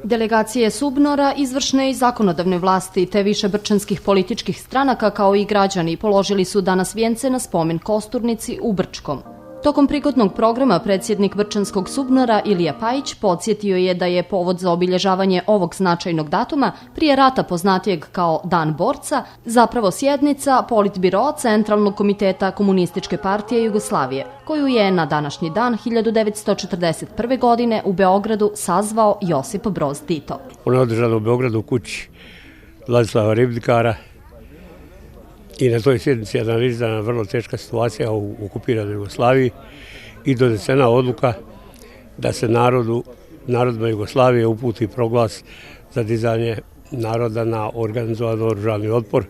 Delegacije Subnora, izvršne i zakonodavne vlasti te više brčanskih političkih stranaka kao i građani položili su danas vijence na spomen kosturnici u Brčkom. Tokom prigodnog programa predsjednik Brčanskog Subnora Ilija Pajić podsjetio je da je povod za obilježavanje ovog značajnog datuma, prije rata poznatijeg kao Dan borca, zapravo sjednica Politbiro Centralnog komiteta Komunističke partije Jugoslavije, koju je na današnji dan 1941. godine u Beogradu sazvao Josip Broz Tito. Ona je održana u Beogradu u kući Vladislava Ribnikara i na toj sjednici je analizirana vrlo teška situacija u okupiranoj Jugoslaviji i donesena odluka da se narodima Jugoslavije uputi proglas za dizanje naroda na organizovan oružani otpor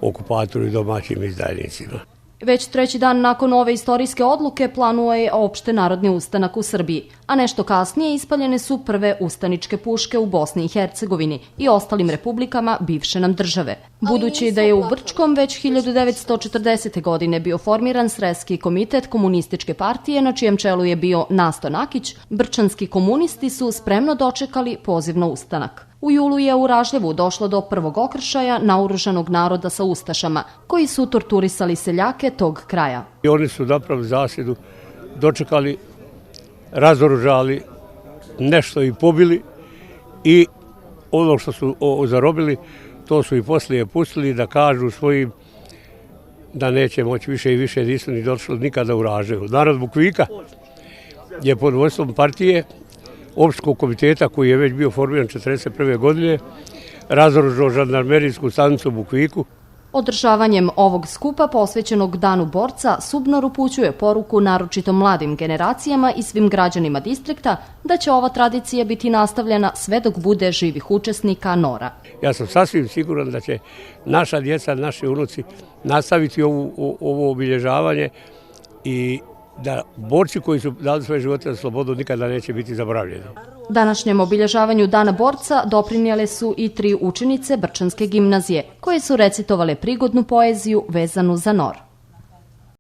okupatoru i domaćim izdajnicima. Već treći dan nakon ove istorijske odluke planuje opšte narodni ustanak u Srbiji, a nešto kasnije ispaljene su prve ustaničke puške u Bosni i Hercegovini i ostalim republikama bivše nam države. Budući da je u Brčkom već 1940. godine bio formiran Sreski komitet Komunističke partije na čijem čelu je bio Nasto Nakić, brčanski komunisti su spremno dočekali poziv na ustanak. U julu je u Ražljevu došlo do prvog okršaja naoružanog naroda sa ustašama, koji su torturisali seljake tog kraja. I oni su napravili zasjedu, dočekali, razoružali, nešto i pobili i ono što su zarobili, to su i poslije pustili da kažu svojim da neće moći više i više, nisu ni došli nikada u Ražljevu. Narod Bukvika je pod vodstvom partije opštinskog komiteta koji je već bio formiran 1941. godine, razoružao žandarmerijsku stanicu u Bukviku. Održavanjem ovog skupa posvećenog Danu borca, Subnor upućuje poruku naročito mladim generacijama i svim građanima distrikta da će ova tradicija biti nastavljena sve dok bude živih učesnika NOR-a. Ja sam sasvim siguran da će naša djeca, naši unuci nastaviti ovo obilježavanje i da borci koji su dali svoje živote za slobodu nikada neće biti zaboravljeni. Današnjem obilježavanju Dana borca doprinijele su i 3 učenice Brčanske gimnazije, koje su recitovale prigodnu poeziju vezanu za NOR.